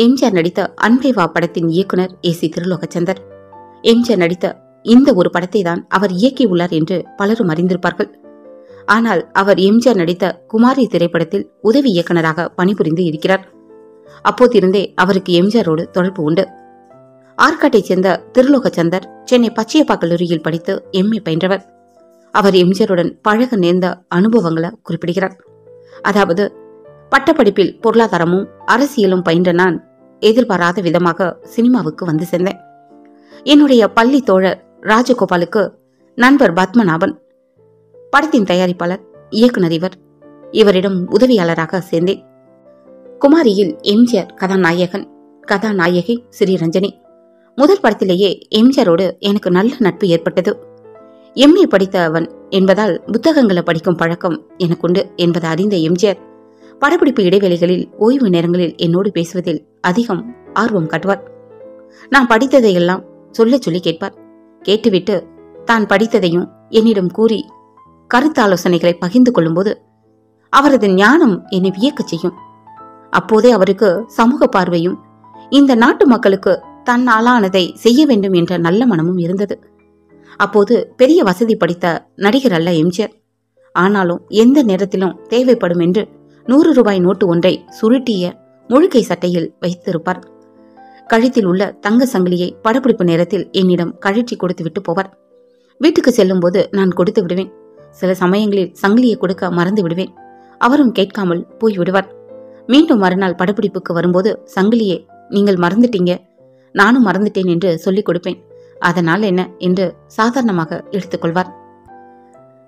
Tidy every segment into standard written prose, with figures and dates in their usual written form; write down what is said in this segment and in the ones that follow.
எம்ஜிஆர் நடித்த அன்பே வா படத்தின் இயக்குனர் ஏசி திருலோகச்சந்தர். எம்ஜிஆர் நடித்த இந்த ஒரு படத்தை தான் அவர் இயக்கியுள்ளார் என்று பலரும் அறிந்திருப்பார்கள். ஆனால் அவர் எம்ஜிஆர் நடித்த குமாரி திரைப்படத்தில் உதவி இயக்குநராக பணிபுரிந்து இருக்கிறார். அப்போதிருந்தே அவருக்கு எம்ஜிஆரோடு தொடர்பு உண்டு. ஆற்காட்டைச் சேர்ந்த திருலோகச்சந்தர் சென்னை பச்சையப்பா கல்லூரியில் படித்து எம்ஏ பயின்றவர். அவர் எம்ஜிஆருடன் பழக நேர்ந்த அனுபவங்களை குறிப்பிடுகிறார். அதாவது, பட்டப்படிப்பில் பொருளாதாரமும் அரசியலும் பயின்ற நான் எதிர்பாராத விதமாக சினிமாவுக்கு வந்து சேர்ந்தேன். என்னுடைய பள்ளி தோழர் ராஜகோபாலுக்கு நண்பர் பத்மநாபன் படத்தின் தயாரிப்பாளர், இயக்குனர். இவரிடம் உதவியாளராக சேர்ந்தேன். குமாரியில் எம்ஜிஆர் கதாநாயகன், கதாநாயகி ஸ்ரீரஞ்சனி. முதல் படத்திலேயே எம்ஜிஆரோடு எனக்கு நல்ல நட்பு ஏற்பட்டது. எம்ஏ படித்தவன் என்பதால் புத்தகங்களை படிக்கும் பழக்கம் எனக்குண்டு என்பதை அறிந்த எம்ஜிஆர் படப்பிடிப்பு இடைவேளைகளில், ஓய்வு நேரங்களில் என்னோடு பேசுவதில் அதிகம் ஆர்வம் காட்டுவார். நான் படித்ததையெல்லாம் சொல்ல சொல்லி கேட்பார். கேட்டுவிட்டு தான் படித்ததையும் என்னிடம் கூறி கருத்தாலோசனைகளை பகிர்ந்து கொள்ளும்போது அவரது ஞானம் என்னை வியக்கச் செய்யும். அப்போதே அவருக்கு சமூக பார்வையும், இந்த நாட்டு மக்களுக்கு தன்னாலானதை செய்ய வேண்டும் என்ற நல்ல மனமும் இருந்தது. அப்போது பெரிய வசதி படித்த நடிகர் அல்ல எம்ஜிஆர். ஆனாலும் எந்த நேரத்திலும் தேவைப்படும் என்று 100 ரூபாய் நோட்டு ஒன்றை சுருட்டிய முழுக்கை சட்டையில் வைத்திருப்பார். கழுத்தில் உள்ள தங்க சங்கிலியை படப்பிடிப்பு நேரத்தில் என்னிடம் கழற்றி கொடுத்து விட்டு போவார். வீட்டுக்கு செல்லும் போது நான் கொடுத்து விடுவேன். சில சமயங்களில் சங்கிலியை கொடுக்க மறந்து விடுவேன். அவரும் கேட்காமல் போய் விடுவார். மீண்டும் மறுநாள் படப்பிடிப்புக்கு வரும்போது, சங்கிலியை நீங்கள் மறந்துட்டீங்க, நானும் மறந்துட்டேன் என்று சொல்லிக் கொடுப்பேன். அதனால் என்ன என்று சாதாரணமாக எடுத்துக்கொள்வார்.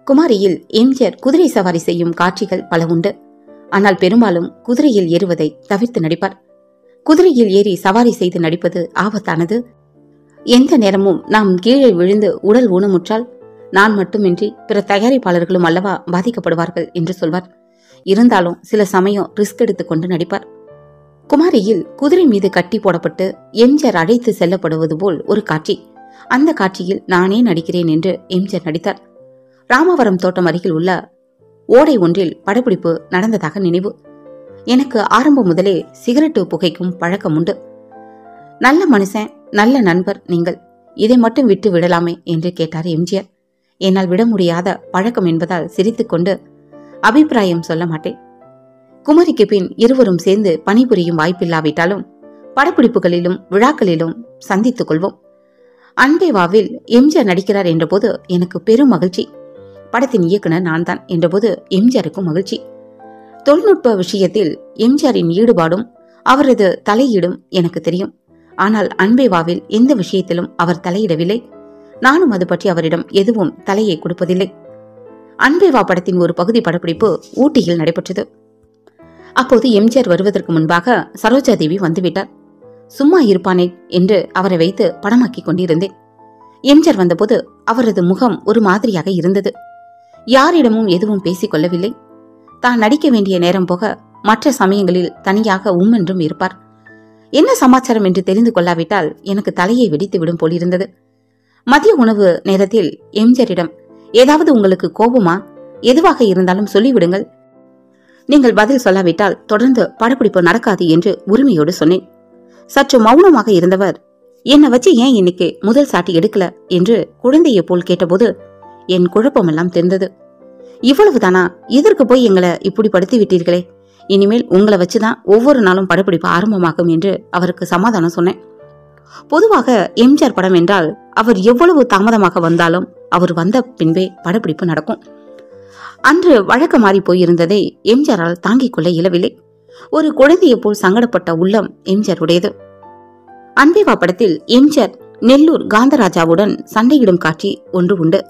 குமாரியில் எம்ஜிஆர் குதிரை சவாரி செய்யும் காட்சிகள் பல உண்டு. ஆனால் பெரும்பாலும் குதிரையில் ஏறுவதை தவிர்த்து நடிப்பார். குதிரையில் ஏறி சவாரி செய்து நடிப்பது ஆபத்தானது. எந்த நேரமும் நாம் கீழே விழுந்து உடல் ஊனமுற்றால் நான் மட்டுமின்றி பிற தயாரிப்பாளர்களும் அல்லவா பாதிக்கப்படுவார்கள் என்று சொல்வார். இருந்தாலும் சில சமயம் ரிஸ்க் எடுத்துக்கொண்டு நடிப்பார். குமாரியில் குதிரை மீது கட்டி போடப்பட்டு எம்ஜிஆர் அழைத்து செல்லப்படுவது போல் ஒரு காட்சி. அந்த காட்சியில் நானே நடிக்கிறேன் என்று எம்ஜிஆர் நடித்தார். ராமவரம் தோட்டம் அருகில் உள்ள ஓடை ஒன்றில் படப்பிடிப்பு நடந்ததாக நினைவு. எனக்கு ஆரம்பம் முதலே சிகரெட்டு புகைக்கும் பழக்கம் உண்டு. நல்ல மனுஷன், நல்ல நண்பர் நீங்கள், இதை மட்டும் விட்டு விடலாமே என்று கேட்டார் எம்ஜிஆர். என்னால் விட முடியாத பழக்கம் என்பதால் சிரித்துக்கொண்டு அபிப்பிராயம் சொல்ல மாட்டேன். குமரிக்கு பின் இருவரும் சேர்ந்து பணிபுரியும் வாய்ப்பில்லாவிட்டாலும் படப்பிடிப்புகளிலும் விழாக்களிலும் சந்தித்துக் கொள்வோம். அன்பே வாவில் எம்ஜிஆர் நடிக்கிறார் என்றபோது எனக்கு பெரும் மகிழ்ச்சி. படத்தின் இயக்குனர் நான் தான் என்றபோது எம்ஜிஆருக்கும் மகிழ்ச்சி. தொழில்நுட்ப விஷயத்தில் எம்ஜிஆரின் ஈடுபாடும் அவரது தலையீடும் எனக்கு தெரியும். ஆனால் அன்பே வாவில் எந்த விஷயத்திலும் அவர் தலையிடவில்லை. நானும் அது பற்றி அவரிடம் எதுவும் தலையை கொடுப்பதில்லை. அன்பே வா படத்தின் ஒரு பகுதி படப்பிடிப்பு ஊட்டியில் நடைபெற்றது. அப்போது எம்ஜிஆர் வருவதற்கு முன்பாக சரோஜா தேவி வந்துவிட்டார். சும்மா இருப்பானே என்று அவரை வைத்து படமாக்கிக் கொண்டிருந்தேன். எம்ஜிஆர் வந்தபோது அவரது முகம் ஒரு மாதிரியாக இருந்தது. யாரிடமும் எதுவும் பேசிக் கொள்ளவில்லை. தான் நடிக்க வேண்டிய நேரம் போக மற்ற சமயங்களில் தனியாக என்றும் இருப்பார். என்ன சமாச்சாரம் என்று தெரிந்து கொள்ளாவிட்டால் எனக்கு தலையை வெடித்து விடும் போலிருந்தது. மதிய உணவு நேரத்தில் எம்ஜிஆரிடம், ஏதாவது உங்களுக்கு கோபமா? எதுவாக இருந்தாலும் சொல்லிவிடுங்கள். நீங்கள் பதில் சொல்லாவிட்டால் தொடர்ந்து படப்பிடிப்பு நடக்காது என்று உரிமையோடு சொன்னேன். சற்று மௌனமாக இருந்தவர், என்னை வச்சு ஏன் இன்னைக்கு முதல் சாட்டி எடுக்கல என்று குழந்தையை போல் கேட்டபோது என் குழப்பமெல்லாம் தெரிந்தது. இவ்வளவுதானா? இதற்கு போய் எங்களை இப்படி படுத்தி விட்டீர்களே, இனிமேல் உங்களை வச்சுதான் ஒவ்வொரு நாளும் படப்பிடிப்பு ஆரம்பமாகும் என்று அவருக்கு சமாதானம் சொன்னேன். பொதுவாக எம்ஜிஆர் படம் என்றால் அவர் எவ்வளவு தாமதமாக வந்தாலும் அவர் வந்த பின்பே படப்பிடிப்பு நடக்கும். அன்று வழக்க மாறி போயிருந்ததை எம்ஜிஆரால் தாங்கிக் கொள்ள இயலவில்லை. ஒரு குழந்தையை போல் சங்கடப்பட்ட உள்ளம் எம்ஜிஆர் உடையது. அன்பே வா படத்தில் எம்ஜிஆர் நெல்லூர் காந்தராஜாவுடன் சண்டையிடும் காட்சி ஒன்று உண்டு.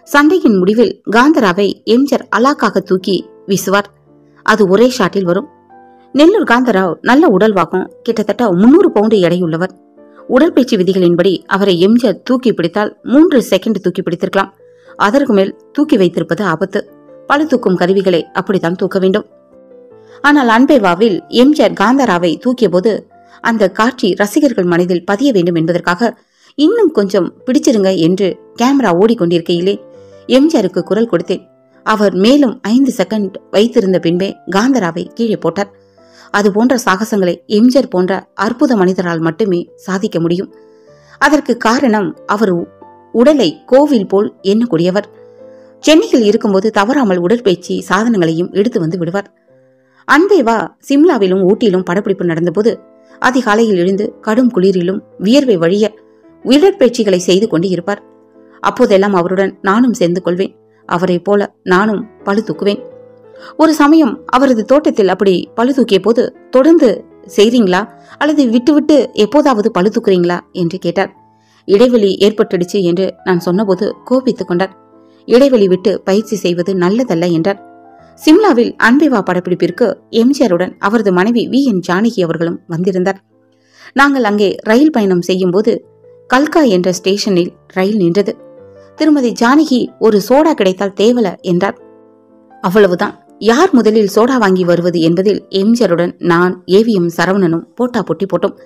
சண்டையின் முடிவில் காந்தராவை எம்ஜிஆர் அலாக்காக தூக்கி வீசுவார். அது ஒரே ஷாட்டில் வரும். நெல்லூர் காந்தராவ் நல்ல உடல்வாகும், கிட்டத்தட்ட 300 பவுண்டு எடையுள்ளவர். உடற்பயிற்சி விதிகளின்படி அவரை எம்ஜிஆர் தூக்கி பிடித்தால் 3 செகண்ட் தூக்கி பிடித்திருக்கலாம். அதற்கு மேல் தூக்கி வைத்திருப்பது ஆபத்து. பளு தூக்கும் கருவிகளை அப்படித்தான் தூக்க வேண்டும். ஆனால் அன்பே வாவில் எம்ஜிஆர் காந்தராவை தூக்கிய போது அந்த காட்சி ரசிகர்கள் மனதில் பதிய வேண்டும் என்பதற்காக இன்னும் கொஞ்சம் பிடிச்சிருங்க என்று கேமரா ஓடிக்கொண்டிருக்கையிலே எம்ஜிஆருக்கு குரல் கொடுத்தேன். அவர் மேலும் 5 செகண்ட் வைத்திருந்த பின்பே காந்தராவை கீழே போட்டார். அது போன்ற சாகசங்களை எம்ஜிஆர் போன்ற அற்புத மனிதரால் மட்டுமே சாதிக்க முடியும். அதற்கு காரணம் அவர் உடலை கோவில் போல் எண்ணக்கூடியவர். சென்னையில் இருக்கும்போது தவறாமல் உடற்பயிற்சி சாதனங்களையும் எடுத்து வந்து விடுவார். அன்பேவா சிம்லாவிலும் ஊட்டியிலும் படப்பிடிப்பு நடந்தபோது அதிகாலையில் எழுந்து கடும் குளிரிலும் வியர்வை வழிய உடற்பயிற்சிகளை செய்து கொண்டு இருப்பார். அப்போதெல்லாம் அவருடன் நானும் சேர்ந்து கொள்வேன். அவரை போல நானும் பளு தூக்குவேன். ஒரு சமயம் அவரது தோட்டத்தில் அப்படி பளு தூக்கிய போது, தொடர்ந்து செய்றீங்களா அல்லது விட்டு விட்டு எப்போதாவது பளு தூக்குறீங்களா என்று கேட்டார். இடைவெளி ஏற்பட்டுடுச்சு என்று நான் சொன்னபோது கோபித்துக் கொண்டார். இடைவெளி விட்டு பயிற்சி செய்வது நல்லதல்ல என்றார். சிம்லாவில் அன்பேவா படப்பிடிப்பிற்கு எம்ஜிஆருடன் அவரது மனைவி VN ஜானகி அவர்களும் வந்திருந்தார். நாங்கள் அங்கே ரயில் பயணம் செய்யும் போது கல்கா என்ற ஸ்டேஷனில் ரயில் நின்றது. திருமதி ஜானகி ஒரு சோடா கிடைத்தால் தேவல என்றார். அவ்வளவுதான். யார் முதலில் சோடா வாங்கி வருவது என்பதில் எம்ஜிஆருடன் நான், AVM சரவணனும் போட்டா போட்டி போட்டோம்.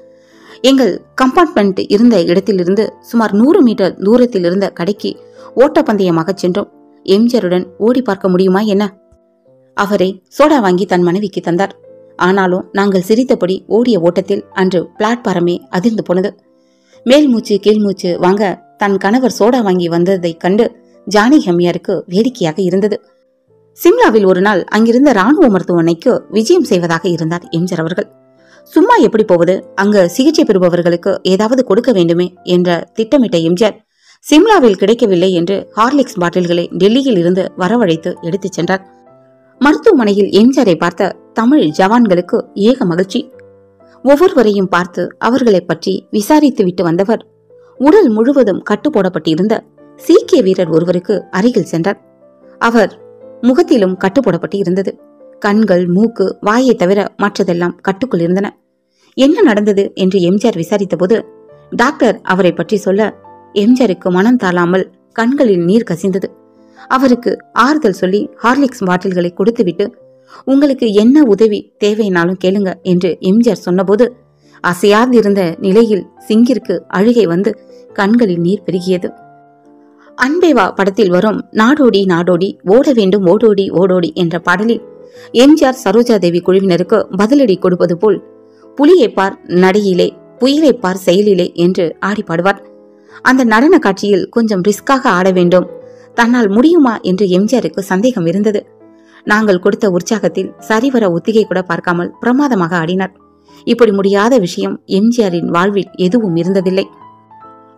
எங்கள் கம்பார்ட்மெண்ட் இருந்த இடத்திலிருந்து சுமார் 100 மீட்டர் தூரத்தில் இருந்த கடைக்கு ஓட்டப்பந்தயமாக சென்றோம். எம்ஜிஆருடன் ஓடி பார்க்க முடியுமா என்ன? அவரே சோடா வாங்கி தன் மனைவிக்கு தந்தார். ஆனாலும் நாங்கள் சிரித்தபடி ஓடிய ஓட்டத்தில் அன்று பிளாட்பாரமே அதிர்ந்து போனது. மேல் மூச்சு கீழ் மூச்சு வாங்க தன் கணவர் சோடா வாங்கி வந்ததை கண்டு ஜானகி அம்மையாருக்கு வேடிக்கையாக இருந்தது. சிம்லாவில் ஒரு நாள் அங்கிருந்த ராணுவ மருத்துவமனைக்கு விஜயம் செய்வதாக இருந்தார் எம்ஜிஆர் அவர்கள். சும்மா எப்படி போவது, அங்கு சிகிச்சை பெறுபவர்களுக்கு ஏதாவது கொடுக்க வேண்டுமே என்ற திட்டமிட்ட எம்ஜிஆர் சிம்லாவில் கிடைக்கவில்லை என்று ஹார்லிக்ஸ் பாட்டில்களை டெல்லியில் இருந்து வரவழைத்து எடுத்துச் சென்றார். மருத்துவமனையில் எம்ஜிஆரை பார்த்த தமிழ் ஜவான்களுக்கு ஏக மகிழ்ச்சி. ஒவ்வொருவரையும் பார்த்து அவர்களை பற்றி விசாரித்து விட்டு வந்தவர் உடல் முழுவதும் கட்டு போடப்பட்டிருந்த சீக்கிய வீரர் ஒருவருக்கு அருகில் சென்றார். அவர் முகத்திலும் கட்டு போடப்பட்டு இருந்தது. கண்கள், மூக்கு, வாயை தவிர மற்றதெல்லாம் கட்டுக்குள் இருந்தன. என்ன நடந்தது என்று எம்ஜிஆர் விசாரித்த போது டாக்டர் அவரை பற்றி சொல்ல எம்ஜிஆருக்கு மனம் தாழாமல் கண்களில் நீர் கசிந்தது. அவருக்கு ஆறுதல் சொல்லி ஹார்லிக்ஸ் பாட்டில்களை கொடுத்துவிட்டு உங்களுக்கு என்ன உதவி தேவைனாலும் கேளுங்க என்று எம்ஜிஆர் சொன்னபோது அசையாதிருந்த நிலையில் சிங்கிற்கு அழுகை வந்து கண்களில் நீர் பெருகியது. அன்பேவா படத்தில் வரும் நாடோடி நாடோடி ஓட வேண்டும் ஓடோடி ஓடோடி என்ற பாடலில் எம்ஜிஆர் சரோஜா தேவி குழுவினருக்கு பதிலடி கொடுப்பது போல் புலியைப்பார் நடையிலே புயலைப்பார் செயலிலே என்று ஆடி பாடுவார். அந்த நடன காட்சியில் கொஞ்சம் ரிஸ்காக ஆட வேண்டும், தன்னால் முடியுமா என்று எம்ஜிஆருக்கு சந்தேகம் இருந்தது. நாங்கள் கொடுத்த உற்சாகத்தில் சரிவர ஒத்திகை கூட பார்க்காமல் பிரமாதமாக ஆடினார். இப்படி முடியாத விஷயம் எம்ஜிஆரின் வாழ்வில் எதுவும் இருந்ததில்லை.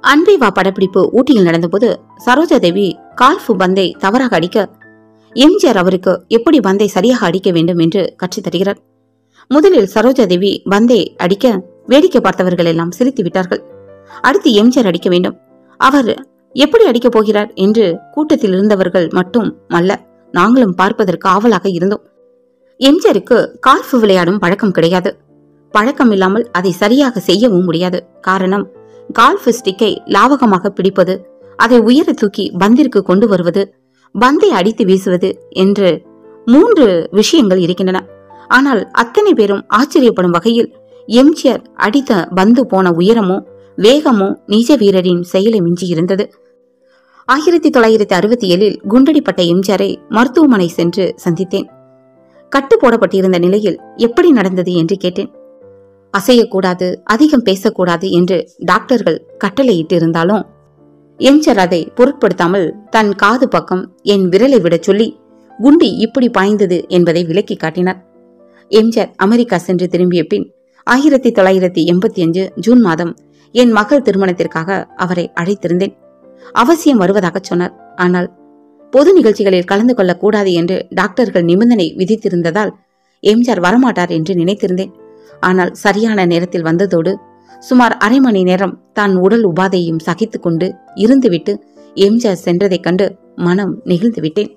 அன்பேவா படப்பிடிப்பு ஊட்டியில் நடந்தபோது சரோஜா தேவி கால்ஃப் பந்தை தவறாக அடிக்க எம்ஜிஆர் அவருக்கு எப்படி பந்தை சரியாக அடிக்க வேண்டும் என்று கற்றுத் தருகிறார். முதலில் சரோஜா தேவி பந்தை அடிக்க வேடிக்கை பார்த்தவர்கள் எல்லாம் சிரித்து விட்டார்கள். அடுத்து எம்ஜிஆர் அடிக்க வேண்டும். அவர் எப்படி அடிக்கப் போகிறார் என்று கூட்டத்தில் இருந்தவர்கள் மட்டும் அல்ல, நாங்களும் பார்ப்பதற்கு ஆவலாக இருந்தோம். எம்ஜிஆருக்கு கால்ஃப் விளையாடும் பழக்கம் கிடையாது. பழக்கம் இல்லாமல் அதை சரியாக செய்யவும் முடியாது. காரணம், கால்ஃப் ஸ்டிக்கை லாவகமாக பிடிப்பது, அதை உயர தூக்கி பந்திற்கு கொண்டு வருவது, பந்தை அடித்து வீசுவது என்று 3 விஷயங்கள் இருக்கின்றன. ஆனால் அத்தனை பேரும் ஆச்சரியப்படும் வகையில் எம்ஜிஆர் அடித்த பந்து போன உயரமோ வேகமோ நிஜ வீரரின் செயலை மிஞ்சி இருந்தது. 1967 குண்டடிப்பட்ட எம்ஜிஆரை மருத்துவமனை சென்று சந்தித்தேன். கட்டு போடப்பட்டிருந்த நிலையில் எப்படி நடந்தது என்று கேட்டேன். அசையக்கூடாது, அதிகம் பேசக்கூடாது என்று டாக்டர்கள் கட்டளையிட்டு இருந்தாலும் எம்ஜிஆர் அதை பொருட்படுத்தாமல் தன் காது பக்கம் என் விரலை விட சொல்லி குண்டி இப்படி பாய்ந்தது என்பதை விளக்கி காட்டினார். எம்ஜிஆர் அமெரிக்கா சென்று திரும்பிய பின் 1985 ஜூன் மாதம் என் மகள் திருமணத்திற்காக அவரை அழைத்திருந்தேன். அவசியம் வருவதாக சொன்னார். ஆனால் பொது நிகழ்ச்சிகளில் கலந்து கொள்ளக்கூடாது என்று டாக்டர்கள் நிபந்தனை விதித்திருந்ததால் எம்ஜிஆர் வரமாட்டார் என்று நினைத்திருந்தேன். ஆனால் சரியான நேரத்தில் வந்ததோடு சுமார் அரை மணி நேரம் தான் உடல் உபாதையும் சகித்துக் கொண்டு இருந்துவிட்டு எம்ஜிஆர் சென்றதைக் கண்டு மனம் நெகிழ்ந்து விட்டேன்.